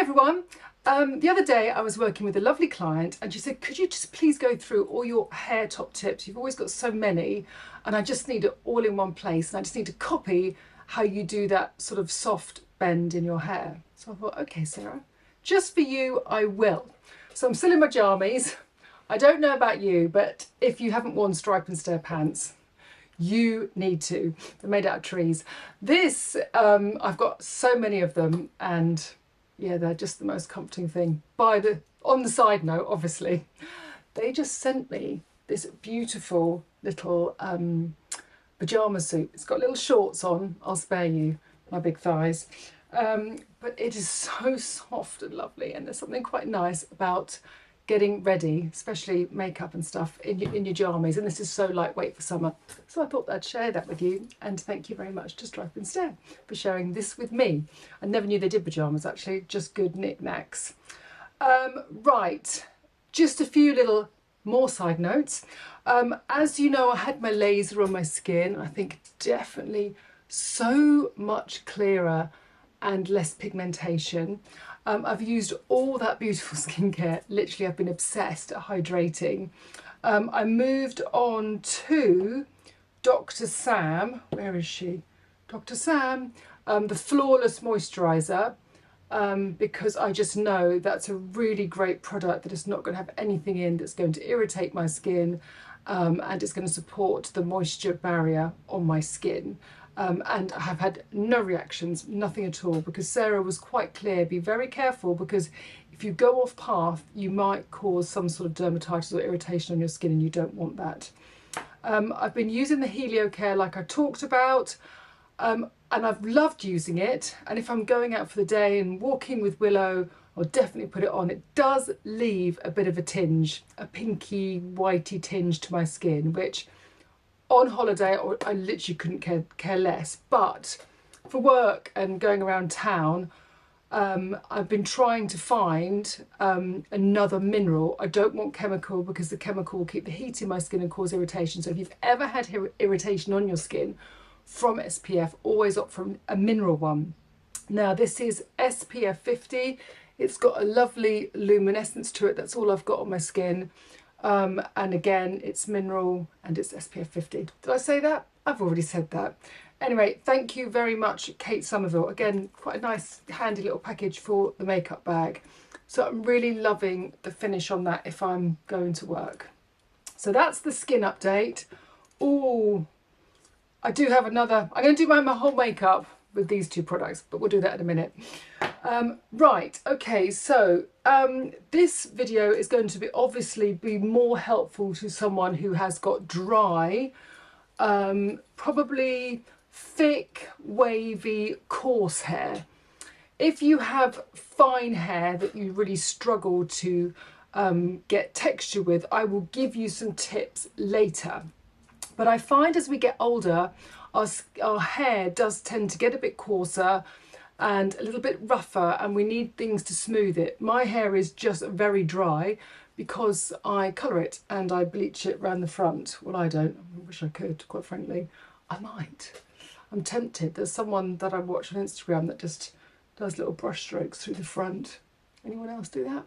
everyone. The other day I was working with a lovely client and she said, could you just please go through all your hair top tips? You've always got so many and I just need it all in one place and I just need to copy how you do that sort of soft bend in your hair. So I thought, okay, Sarah, just for you, I will. So I'm still in my jammies. I don't know about you, but if you haven't worn Stripe and Stare pants, you need to. They're made out of trees. This, I've got so many of them and yeah, they're just the most comforting thing. On the side note, obviously, they just sent me this beautiful little pyjama suit. It's got little shorts on. I'll spare you my big thighs. But it is so soft and lovely. And there's something quite nice about getting ready, especially makeup and stuff, in your jammies. And this is so lightweight for summer. So I thought I'd share that with you. And thank you very much to Stripe and Stare for sharing this with me. I never knew they did pyjamas, actually, just good knickknacks. Right, just a few little more side notes. As you know, I had my laser on my skin. I think definitely so much clearer and less pigmentation. I've used all that beautiful skincare. Literally, I've been obsessed at hydrating. I moved on to Dr. Sam. Where is she? Dr. Sam, the Flawless Moisturiser, because I just know that's a really great product that is not going to have anything in that's going to irritate my skin, and it's going to support the moisture barrier on my skin. And I have had no reactions, nothing at all, because Sarah was quite clear, be very careful, because if you go off path, you might cause some sort of dermatitis or irritation on your skin, and you don't want that. I've been using the Helio Care like I talked about, and I've loved using it. And if I'm going out for the day and walking with Willow, I'll definitely put it on. It does leave a bit of a tinge, a pinky, whitey tinge to my skin, which on holiday I literally couldn't care less. But for work and going around town, I've been trying to find another mineral. I don't want chemical, because the chemical will keep the heat in my skin and cause irritation. So if you've ever had irritation on your skin from SPF, always opt for a mineral one. Now this is SPF 50. It's got a lovely luminescence to it. That's all I've got on my skin. And again, it's mineral and it's SPF 50. Did I say that? I've already said that. Anyway, thank you very much, Kate Somerville. Again, quite a nice, handy little package for the makeup bag. So I'm really loving the finish on that if I'm going to work. So that's the skin update. Oh, I do have another. I'm going to do my whole makeup with these two products, but we'll do that in a minute. Right, okay, so this video is going to obviously be more helpful to someone who has got dry, probably thick, wavy, coarse hair. If you have fine hair that you really struggle to get texture with, I will give you some tips later. But I find as we get older, our hair does tend to get a bit coarser and a little bit rougher, and we need things to smooth it. My hair is just very dry because I colour it and I bleach it around the front. Well, I don't. I wish I could, quite frankly. I might. I'm tempted. There's someone that I watch on Instagram that just does little brush strokes through the front. Anyone else do that?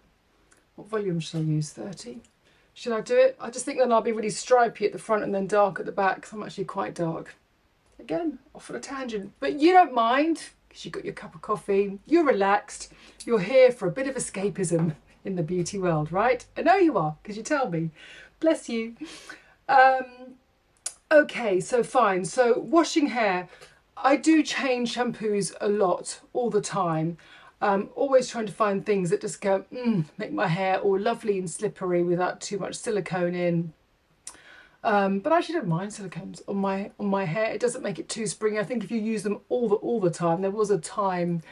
What volume should I use? 30? Should I do it? I just think then I'll be really stripy at the front and then dark at the back, because I'm actually quite dark. Again, off on a tangent. But you don't mind, because you've got your cup of coffee, you're relaxed, you're here for a bit of escapism in the beauty world, right? I know you are, because you tell me. Bless you. Okay, so fine. So washing hair, I do change shampoos a lot, all the time. Always trying to find things that just go, make my hair all lovely and slippery without too much silicone in. But I actually don't mind silicones on my hair. It doesn't make it too springy. I think if you use them all the time, there was a time,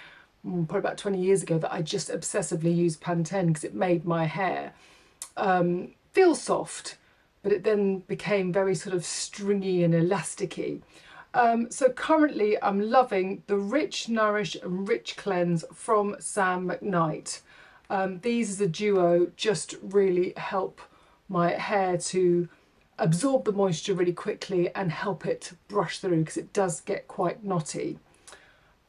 probably about 20 years ago, that I just obsessively used Pantene because it made my hair feel soft, but it then became very sort of stringy and elasticy. So currently I'm loving the Rich Nourish and Rich Cleanse from Sam McKnight. These as a duo just really help my hair to absorb the moisture really quickly and help it brush through, because it does get quite knotty.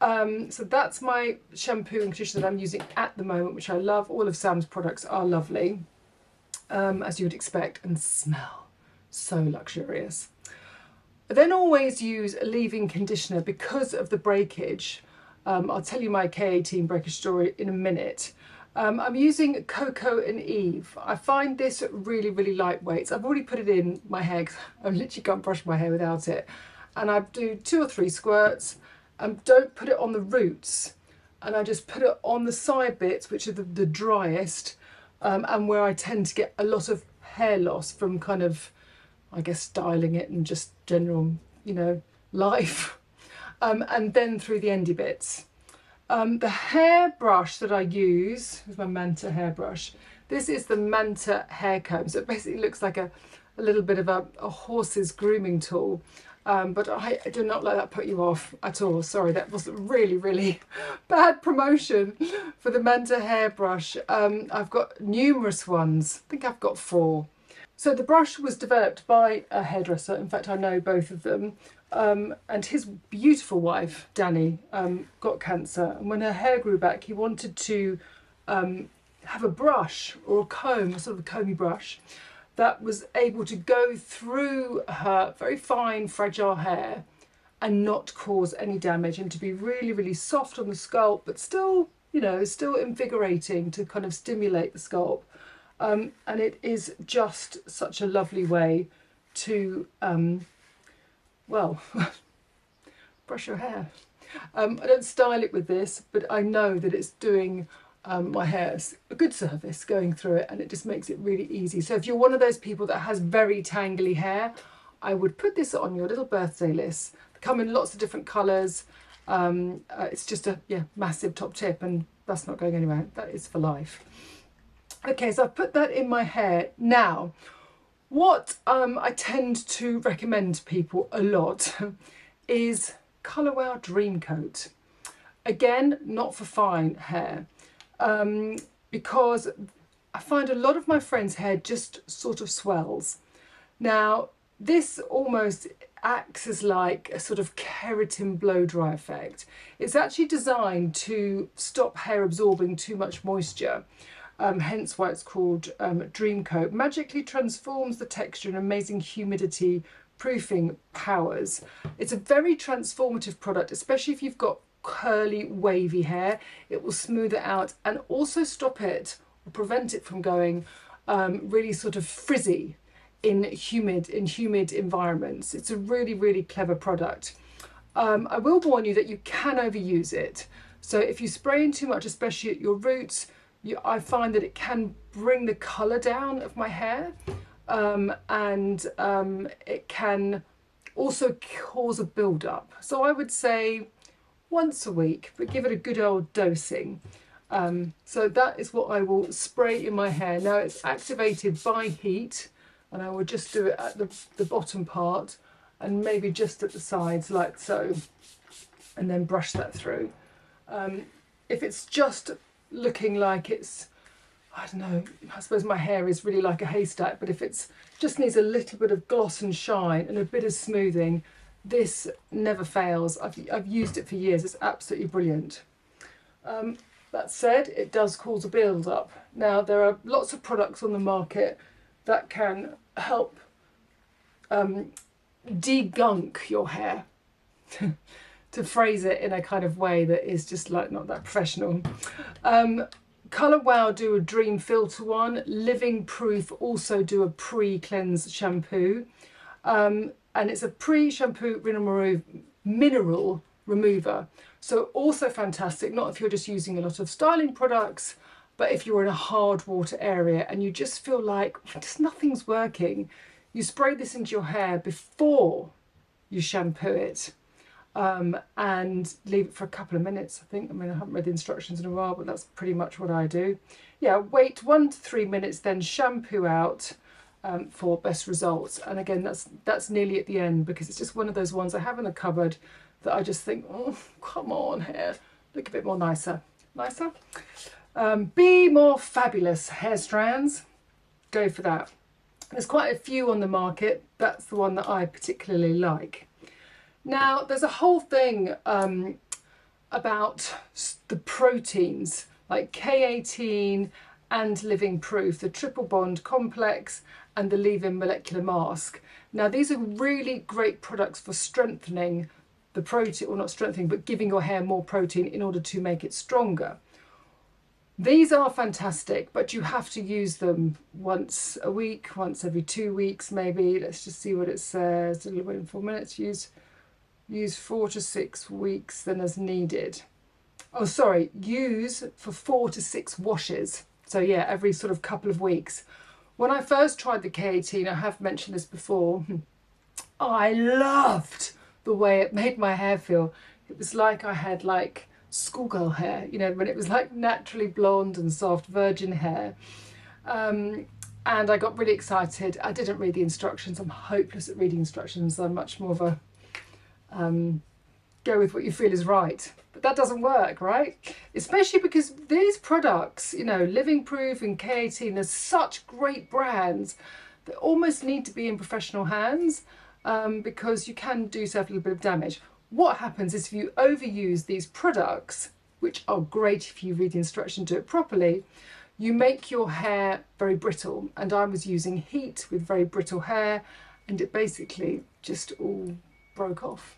So that's my shampoo and conditioner that I'm using at the moment, which I love. All of Sam's products are lovely, as you would expect, and smell so luxurious. I then always use a leave-in conditioner because of the breakage. I'll tell you my K18 breakage story in a minute. I'm using Coco and Eve. I find this really, really lightweight. So I've already put it in my hair because I literally can't brush my hair without it. And I do 2 or 3 squirts and don't put it on the roots. And I just put it on the side bits, which are the driest, and where I tend to get a lot of hair loss from kind of, I guess, styling it and just general, you know, life. And then through the endy bits. The hairbrush that I use is my Manta hairbrush. This is the Manta hair comb. So it basically looks like a little bit of a horse's grooming tool. But I do not let that put you off at all. Sorry, that was really, really bad promotion for the Manta hairbrush. I've got numerous ones. I think I've got 4. So the brush was developed by a hairdresser. In fact, I know both of them. And his beautiful wife, Danny, got cancer. And when her hair grew back, he wanted to have a brush or a comb, a sort of a comby brush, that was able to go through her very fine, fragile hair and not cause any damage, and to be really, really soft on the scalp, but still, you know, still invigorating to kind of stimulate the scalp. And it is just such a lovely way to, well, brush your hair. I don't style it with this, but I know that it's doing my hair a good service going through it, and it just makes it really easy. So if you're one of those people that has very tangly hair, I would put this on your little birthday list. They come in lots of different colours. It's just a massive top tip, and that's not going anywhere. That is for life. Okay, so I've put that in my hair. Now, what I tend to recommend to people a lot is Colour Wow Dream Coat. Again, not for fine hair, because I find a lot of my friends' hair just sort of swells. Now, this almost acts as like a sort of keratin blow dry effect. It's actually designed to stop hair absorbing too much moisture. Hence why it's called Dream Coat. Magically transforms the texture and amazing humidity proofing powers. It's a very transformative product, especially if you've got curly, wavy hair. It will smooth it out and also stop it or prevent it from going really sort of frizzy in humid environments. It's a really, really clever product. I will warn you that you can overuse it. So if you spray in too much, especially at your roots, I find that it can bring the colour down of my hair, and it can also cause a build-up. So I would say once a week, but give it a good old dosing. So that is what I will spray in my hair. Now it's activated by heat, and I will just do it at the bottom part and maybe just at the sides like so, and then brush that through. If it's just looking like it's, I don't know, I suppose my hair is really like a haystack, but if it's just needs a little bit of gloss and shine and a bit of smoothing, this never fails. I've used it for years. It's absolutely brilliant. That said, it does cause a build up. Now, there are lots of products on the market that can help degunk your hair, to phrase it in a kind of way that is just like not that professional. Colour Wow do a Dream Filter one. Living Proof also do a pre-cleanse shampoo. And it's a pre-shampoo mineral remover. So also fantastic, not if you're just using a lot of styling products, but if you're in a hard water area and you just feel like just nothing's working, you spray this into your hair before you shampoo it. And leave it for a couple of minutes, I think. I mean, I haven't read the instructions in a while, but that's pretty much what I do. Yeah, wait 1 to 3 minutes, then shampoo out for best results. And again, that's nearly at the end, because it's just one of those ones I have in the cupboard that I just think, oh, come on, hair, look a bit more nicer. Be More Fabulous hair strands. Go for that. There's quite a few on the market. That's the one that I particularly like. Now, there's a whole thing about the proteins like K18 and Living Proof, the triple bond complex and the leave-in molecular mask. Now these are really great products for strengthening the protein, or not strengthening, but giving your hair more protein in order to make it stronger. These are fantastic, but you have to use them once a week, once every 2 weeks maybe. Let's just see what it says. A little bit in 4 minutes. Use 4 to 6 weeks then as needed. Oh, sorry, use for 4 to 6 washes. So yeah, every sort of couple of weeks. When I first tried the K18, I have mentioned this before, I loved the way it made my hair feel. It was like I had like schoolgirl hair, you know, when it was like naturally blonde and soft virgin hair. And I got really excited. I didn't read the instructions. I'm hopeless at reading instructions. I'm much more of a go with what you feel is right. But that doesn't work, right? Especially because these products, you know, Living Proof and K18, they're such great brands that almost need to be in professional hands, because you can do yourself a little bit of damage. What happens is if you overuse these products, which are great if you read the instruction, do it properly, you make your hair very brittle. And I was using heat with very brittle hair, and it basically just all broke off.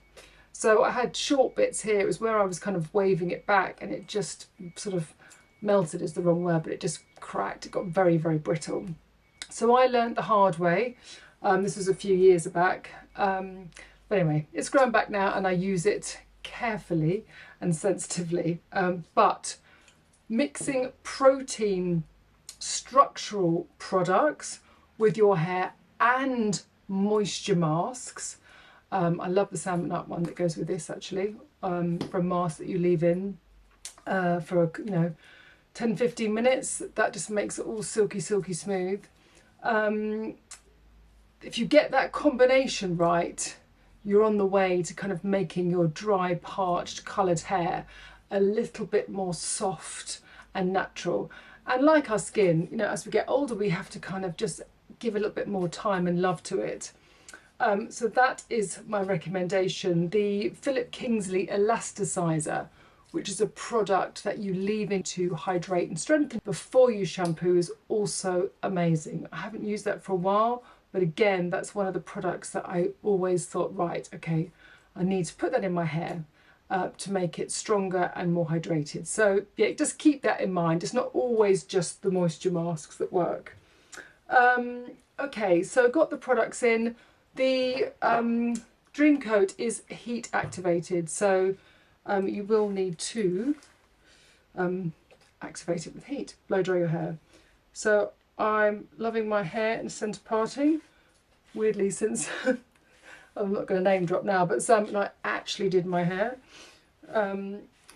So I had short bits here. It was where I was kind of waving it back, and it just sort of melted is the wrong word, but it just cracked. It got very, very brittle. So I learned the hard way. This was a few years back. But anyway, it's grown back now, and I use it carefully and sensitively. But mixing protein structural products with your hair and moisture masks. I love the salmon nut one that goes with this actually, for a mask that you leave in for, 10-15 minutes. That just makes it all silky smooth. If you get that combination right, you're on the way to kind of making your dry, parched, coloured hair a little bit more soft and natural. And like our skin, as we get older, we have to kind of just give a little bit more time and love to it. So that is my recommendation. The Philip Kingsley Elasticizer, which is a product that you leave in to hydrate and strengthen before you shampoo, is also amazing. I haven't used that for a while, but again, that's one of the products that I always thought, right, okay, I need to put that in my hair to make it stronger and more hydrated. So yeah, just keep that in mind. It's not always just the moisture masks that work. Okay, so got the products in. The Dream Coat is heat activated, so you will need to activate it with heat, blow dry your hair. So I'm loving my hair in centre parting, weirdly, since I'm not going to name drop now, but Sam and I actually did my hair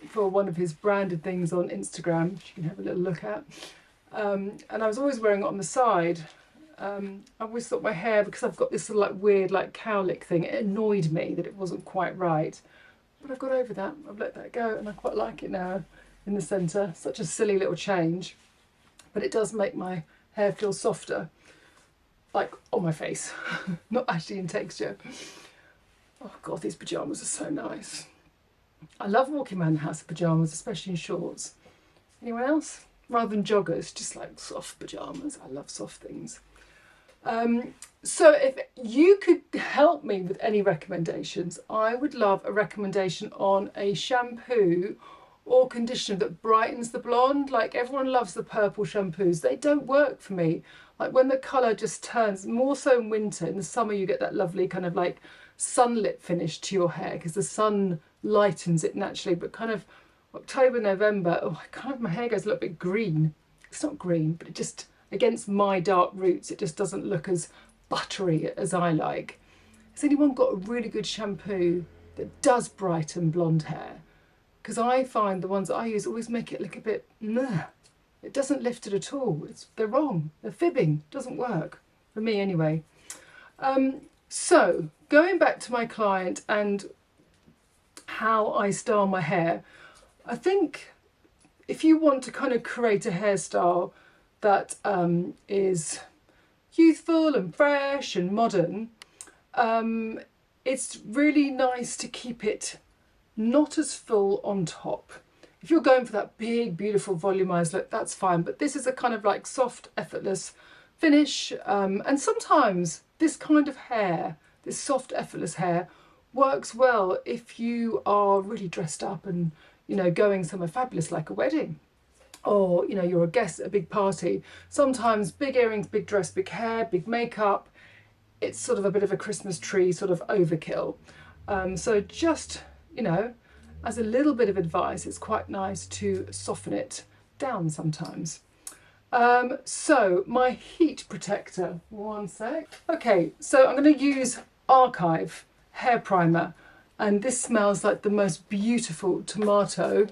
for one of his branded things on Instagram, which you can have a little look at. And I was always wearing it on the side. I always thought my hair, because I've got this sort of like weird like cowlick thing, it annoyed me that it wasn't quite right. But I've got over that. I've let that go, and I quite like it now in the centre. Such a silly little change, but it does make my hair feel softer, like on my face, not actually in texture. Oh God, these pyjamas are so nice. I love walking around the house in pyjamas, especially in shorts. Anyone else? Rather than joggers, just like soft pyjamas. I love soft things. So if you could help me with any recommendations, I would love a recommendation on a shampoo or conditioner that brightens the blonde. Like, everyone loves the purple shampoos. They don't work for me. Like, when the colour just turns, more so in winter. In the summer you get that lovely kind of like sunlit finish to your hair because the sun lightens it naturally, but kind of October, November, my hair goes a little bit green. It's not green, but it just, against my dark roots, it just doesn't look as buttery as I like. Has anyone got a really good shampoo that does brighten blonde hair? Because I find the ones that I use always make it look a bit, meh. It doesn't lift it at all. They're wrong. They're fibbing. It doesn't work. For me anyway. So, going back to my client and how I style my hair, I think if you want to kind of create a hairstyle that is youthful and fresh and modern, it's really nice to keep it not as full on top. If you're going for that big, beautiful volumized look, that's fine. But this is a kind of like soft, effortless finish. And sometimes this kind of hair, this soft, effortless hair, works well if you are really dressed up and, you know, going somewhere fabulous like a wedding. Or, you know, you're a guest at a big party. Sometimes big earrings, big dress, big hair, big makeup. It's sort of a bit of a Christmas tree sort of overkill. So just, you know, as a little bit of advice, it's quite nice to soften it down sometimes. So my heat protector, one sec. Okay, so I'm going to use Archive hair primer, and this smells like the most beautiful tomato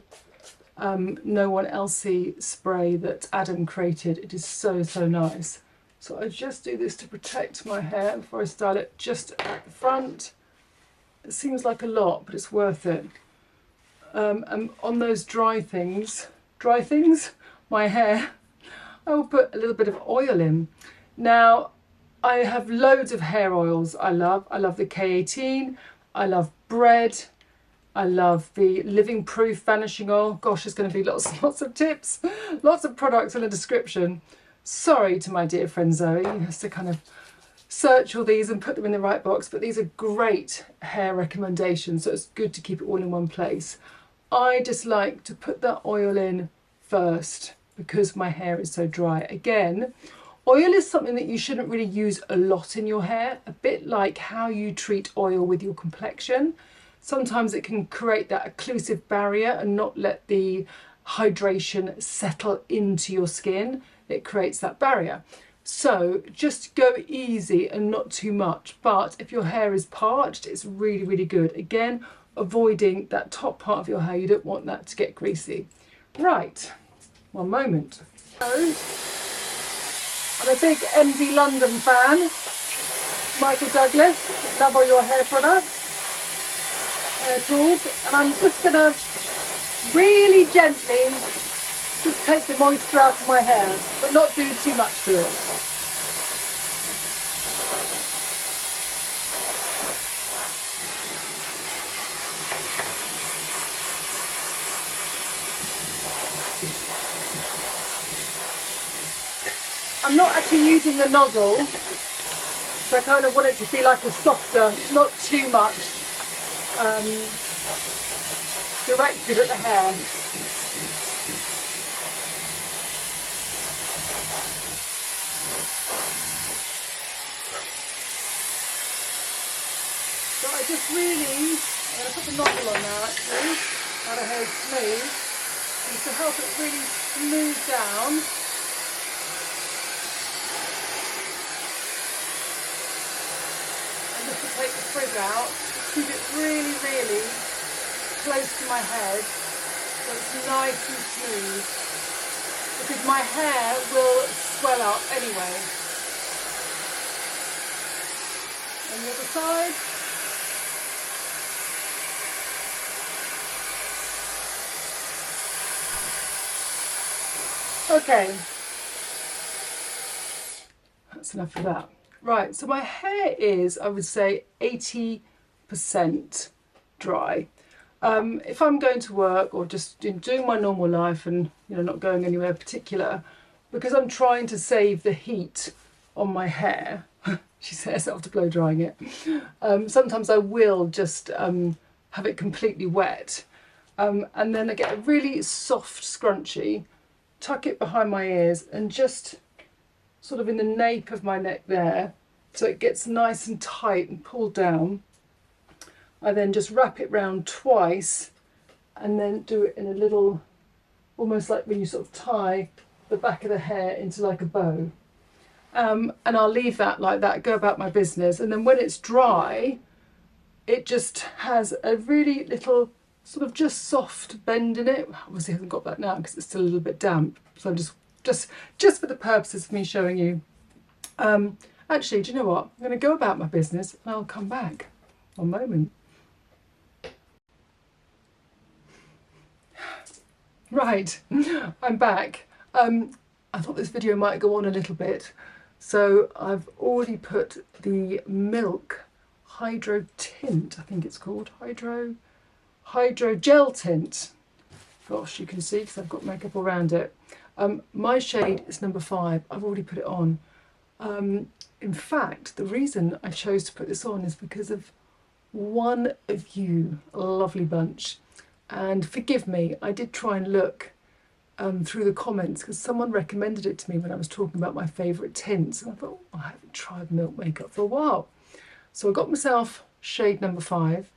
No One Elsie spray that Adam created. It is so, so nice. So I just do this to protect my hair before I style it, just at the front. It seems like a lot, but it's worth it. And on those dry things, my hair, I will put a little bit of oil in. Now, I have loads of hair oils I love. I love the K18, I love Bread, I love the Living Proof Vanishing Oil. Gosh, there's going to be lots of tips, lots of products in the description. Sorry to my dear friend Zoe, who has to kind of search all these and put them in the right box, but these are great hair recommendations, so it's good to keep it all in one place. I just like to put that oil in first because my hair is so dry. Again, oil is something that you shouldn't really use a lot in your hair, a bit like how you treat oil with your complexion. Sometimes it can create that occlusive barrier and not let the hydration settle into your skin. It creates that barrier. So just go easy and not too much. But if your hair is parched, it's really, really good. Again, avoiding that top part of your hair. You don't want that to get greasy. Right, one moment. So, I'm a big MD London fan. Michael Douglas, love all your hair products, hair tools. And I'm just gonna really gently just take the moisture out of my hair, but not do too much to it. I'm not actually using the nozzle, so I kind of want it to be like a softer, not too much directed at the hair. So I just really, I'm going to put the nozzle on now actually, now the hair is smooth, and to help it really smooth down. Take the frizz out, keep it really, really close to my head so it's nice and smooth, because my hair will swell up anyway. On the other side. Okay, that's enough of that. Right, so my hair is, I would say, 80% dry. If I'm going to work or just doing my normal life and, you know, not going anywhere particular, because I'm trying to save the heat on my hair, she says after blow drying it, sometimes I will just have it completely wet. And then I get a really soft scrunchie, tuck it behind my ears and just sort of in the nape of my neck there, so it gets nice and tight and pulled down. I then just wrap it round twice and then do it in a little, almost like when you sort of tie the back of the hair into like a bow. And I'll leave that like that, go about my business. And then when it's dry, it just has a really little sort of just soft bend in it. Obviously I haven't got that now because it's still a little bit damp. So I'm just for the purposes of me showing you. Actually, do you know what? I'm going to go about my business and I'll come back. One moment. Right, I'm back. I thought this video might go on a little bit. So I've already put the Milk Hydro Tint, I think it's called, Hydro Gel Tint. Gosh, you can see because I've got makeup around it. My shade is number 5. I've already put it on. In fact, the reason I chose to put this on is because of one of you, a lovely bunch. And forgive me, I did try and look through the comments because someone recommended it to me when I was talking about my favourite tints. And I thought, oh, I haven't tried Milk makeup for a while. So I got myself shade number 5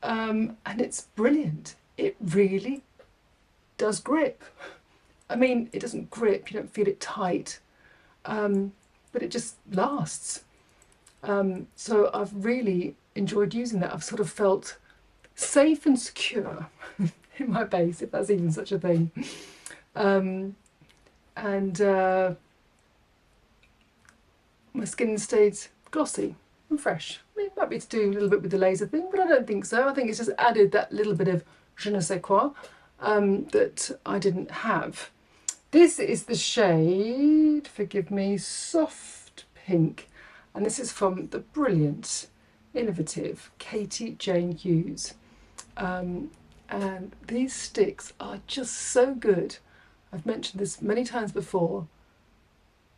and it's brilliant. It really does grip. I mean, it doesn't grip, you don't feel it tight, but it just lasts. So I've really enjoyed using that. I've sort of felt safe and secure in my base, if that's even such a thing. My skin stayed glossy and fresh. It might be to do a little bit with the laser thing, but I don't think so. I think it's just added that little bit of je ne sais quoi that I didn't have. This is the shade, forgive me, Soft Pink, and this is from the brilliant, innovative Katie Jane Hughes. And these sticks are just so good. I've mentioned this many times before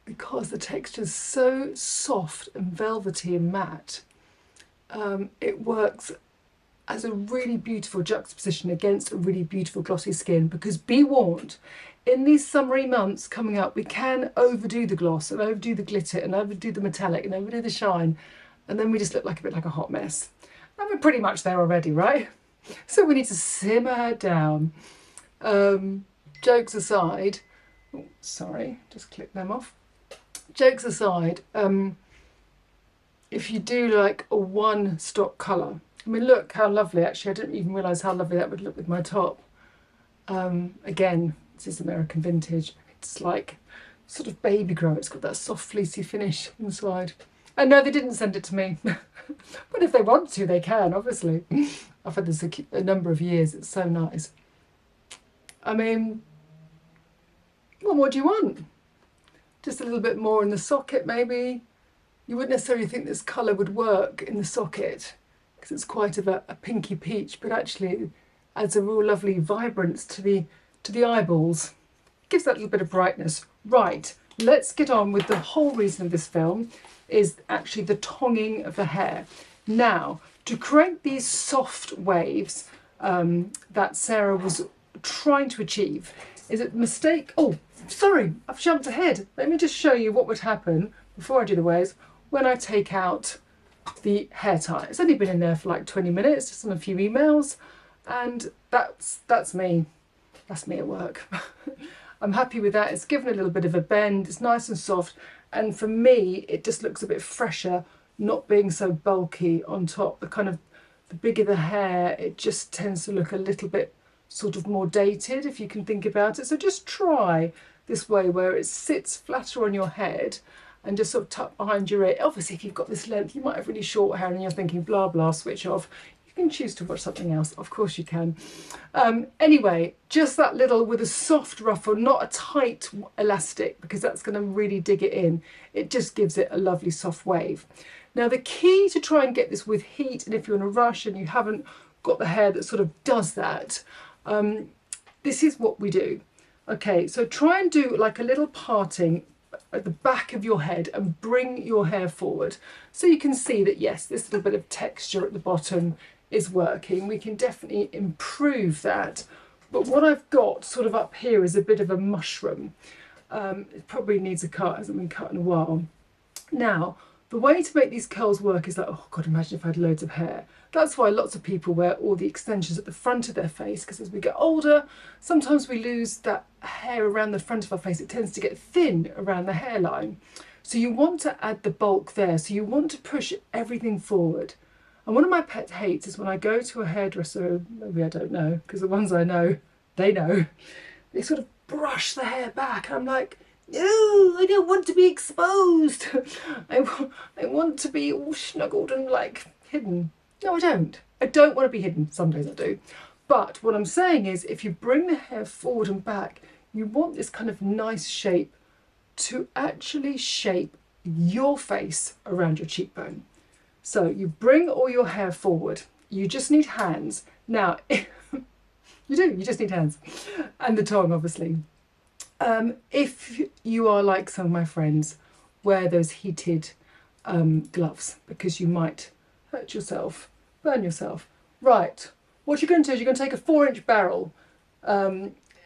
because the texture is so soft and velvety and matte. It works as a really beautiful juxtaposition against a really beautiful glossy skin, because be warned, in these summery months coming up, we can overdo the gloss and overdo the glitter and overdo the metallic and overdo the shine, and then we just look like a bit like a hot mess. And we're pretty much there already, right? So we need to simmer down. Jokes aside, oh, sorry, just click them off. Jokes aside, if you do like a one stock colour, I mean, look how lovely, actually, I didn't even realise how lovely that would look with my top. Again, this is American Vintage. It's like sort of baby grow. It's got that soft fleecy finish inside. And no, they didn't send it to me. But if they want to, they can, obviously. I've had this a number of years. It's so nice. I mean, well, what do you want? Just a little bit more in the socket, maybe. You wouldn't necessarily think this colour would work in the socket because it's quite of a pinky peach, but actually it adds a real lovely vibrance to the eyeballs. Gives that little bit of brightness. Right, let's get on with the whole reason of this film is actually the tonging of the hair. Now, to create these soft waves that Sarah was trying to achieve, is it mistake? Oh, sorry, I've jumped ahead. Let me just show you what would happen before I do the waves when I take out the hair tie. It's only been in there for like 20 minutes, just on a few emails, and that's me. That's me at work. I'm happy with that. It's given a little bit of a bend. It's nice and soft, and for me, it just looks a bit fresher, not being so bulky on top. The bigger the hair, it just tends to look a little bit sort of more dated, if you can think about it. So just try this way where it sits flatter on your head and just sort of tuck behind your ear. Obviously, if you've got this length, you might have really short hair and you're thinking, blah, blah, switch off. You can choose to watch something else. Of course you can. Anyway, just that little with a soft ruffle, not a tight elastic, because that's going to really dig it in. It just gives it a lovely soft wave. Now, the key to try and get this with heat, and if you're in a rush and you haven't got the hair that sort of does that, this is what we do. Okay, so try and do like a little parting at the back of your head and bring your hair forward so you can see that yes, this little bit of texture at the bottom is working. We can definitely improve that, but what I've got sort of up here is a bit of a mushroom. It probably needs a cut, hasn't been cut in a while. Now, the way to make these curls work is like, oh God, imagine if I had loads of hair. That's why lots of people wear all the extensions at the front of their face, because as we get older, sometimes we lose that hair around the front of our face. It tends to get thin around the hairline. So you want to add the bulk there. So you want to push everything forward. And one of my pet hates is when I go to a hairdresser, maybe I don't know, because the ones I know, they know, they sort of brush the hair back. And I'm like, no, I don't want to be exposed. I want to be all snuggled and like hidden. No, I don't. I don't want to be hidden. Some days I do. But what I'm saying is if you bring the hair forward and back, you want this kind of nice shape to actually shape your face around your cheekbone. So you bring all your hair forward you just need hands. Now, you just need hands. And the tongue, obviously. If you are like some of my friends, wear those heated gloves, because you might hurt yourself, burn yourself. Right, what you're going to do is you're going to take a 4-inch barrel.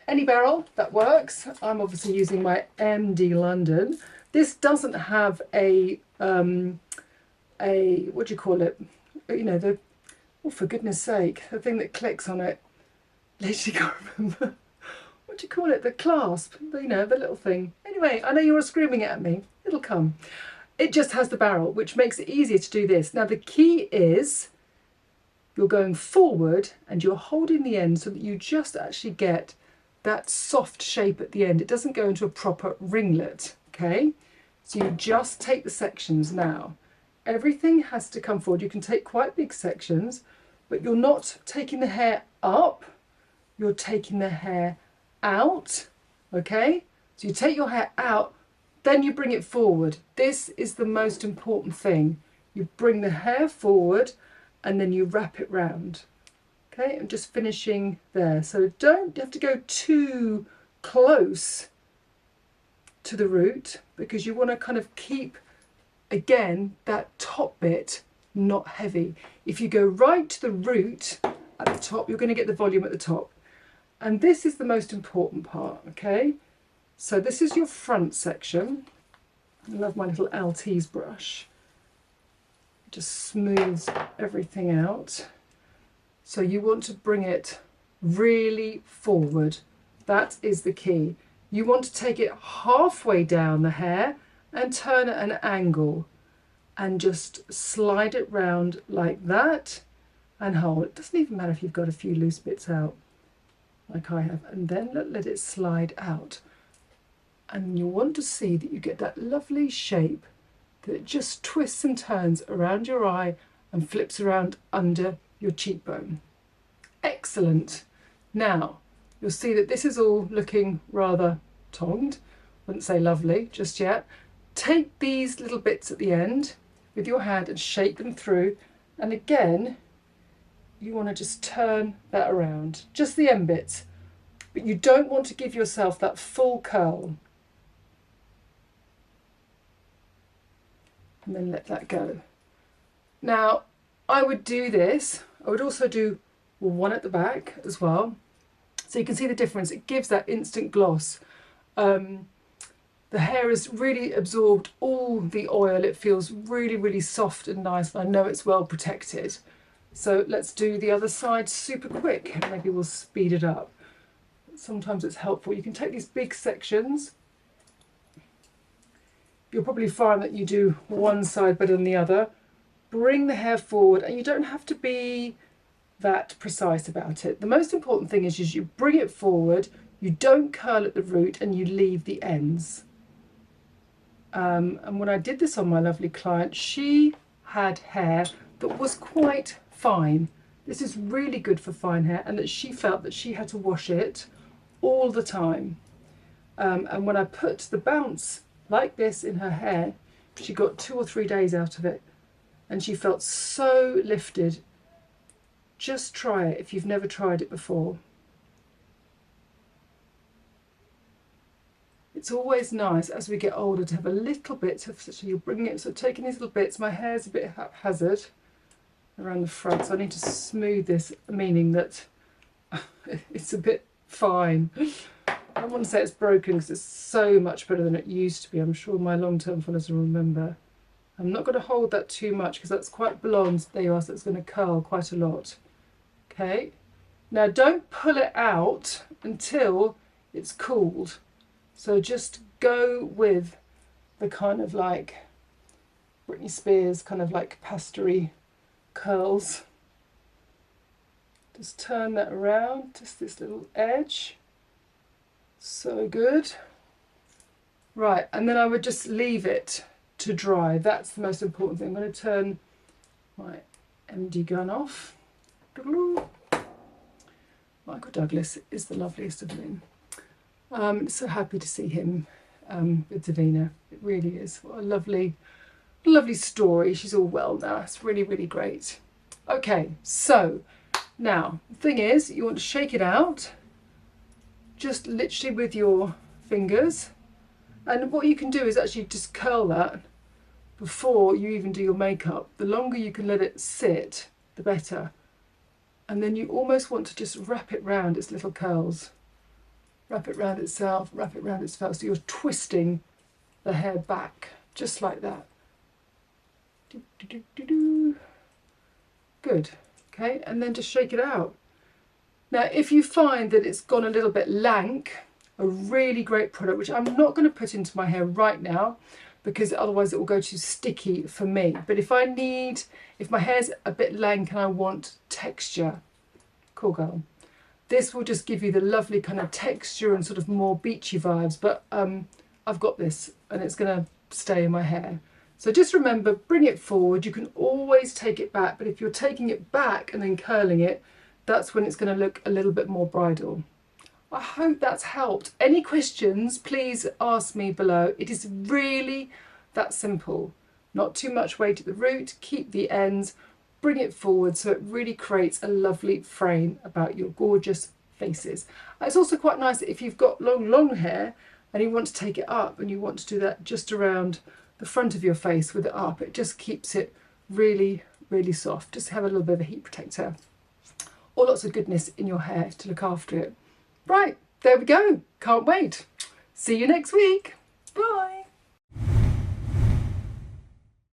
Any barrel that works. I'm obviously using my MD London. This doesn't have a what do you call it? You know, the, oh, for goodness sake, the thing that clicks on it. Literally can't remember. What do you call it? The clasp, you know, the little thing. Anyway, I know you were screaming at me. It'll come. It just has the barrel, which makes it easier to do this. Now the key is you're going forward and you're holding the end so that you just actually get that soft shape at the end. It doesn't go into a proper ringlet, okay? So you just take the sections now. Everything has to come forward. You can take quite big sections, but you're not taking the hair up, you're taking the hair out, okay? So you take your hair out, then you bring it forward. This is the most important thing. You bring the hair forward and then you wrap it round. Okay, I'm just finishing there. So don't have to go too close to the root, because you want to kind of keep, again, that top bit not heavy. If you go right to the root at the top, you're going to get the volume at the top. And this is the most important part, okay? So this is your front section. I love my little Altice brush. It just smooths everything out. So you want to bring it really forward. That is the key. You want to take it halfway down the hair and turn at an angle and just slide it round like that and hold. It doesn't even matter if you've got a few loose bits out like I have, and then let it slide out. And you want to see that you get that lovely shape that just twists and turns around your eye and flips around under your cheekbone. Excellent. Now you'll see that this is all looking rather tonged. Wouldn't say lovely just yet. Take these little bits at the end with your hand and shake them through, and again you want to just turn that around, just the end bits, but you don't want to give yourself that full curl. And then let that go. Now I would do this, I would also do one at the back as well, so you can see the difference. It gives that instant gloss. The hair has really absorbed all the oil. It feels really, really soft and nice, and I know it's well protected. So let's do the other side super quick. Maybe we'll speed it up. Sometimes it's helpful. You can take these big sections. You'll probably find that you do one side better than the other. Bring the hair forward, and you don't have to be that precise about it. The most important thing is you bring it forward, you don't curl at the root, and you leave the ends. And when I did this on my lovely client, she had hair that was quite fine. This is really good for fine hair, and that she felt that she had to wash it all the time. And when I put the bounce like this in her hair, she got 2 or 3 days out of it, and she felt so lifted. Just try it if you've never tried it before. It's always nice as we get older to have a little bit of, so you're bringing it, so taking these little bits. My hair's a bit haphazard around the front, so I need to smooth this, meaning that it's a bit fine. I don't want to say it's broken, because it's so much better than it used to be. I'm sure my long-term followers will remember. I'm not going to hold that too much, because that's quite blonde. There you are, so it's going to curl quite a lot. Okay, now don't pull it out until it's cooled. So just go with the kind of like Britney Spears, kind of like capastory curls. Just turn that around, just this little edge. So good. Right, and then I would just leave it to dry. That's the most important thing. I'm going to turn my MD gun off. Michael Douglas is the loveliest of men. So happy to see him with Davina. It really is. What a lovely, lovely story. She's all well now. It's really, really great. Okay, so now the thing is, you want to shake it out just literally with your fingers, and what you can do is actually just curl that before you even do your makeup. The longer you can let it sit, the better. And then you almost want to just wrap it round its little curls. Wrap it round itself, wrap it round itself, so you're twisting the hair back, just like that. Good. Okay, and then just shake it out. Now, if you find that it's gone a little bit lank, a really great product, which I'm not going to put into my hair right now, because otherwise it will go too sticky for me. But if my hair's a bit lank and I want texture, Cool Girl, this will just give you the lovely kind of texture and sort of more beachy vibes. But I've got this and it's going to stay in my hair. So just remember, bring it forward. You can always take it back, but if you're taking it back and then curling it, that's when it's going to look a little bit more bridal. I hope that's helped. Any questions, please ask me below. It is really that simple. Not too much weight at the root, keep the ends, bring it forward so it really creates a lovely frame about your gorgeous faces. It's also quite nice if you've got long hair and you want to take it up and you want to do that just around the front of your face with it up. It just keeps it really, really soft. Just have a little bit of a heat protector or lots of goodness in your hair to look after it. Right, there we go. Can't wait. See you next week. Bye.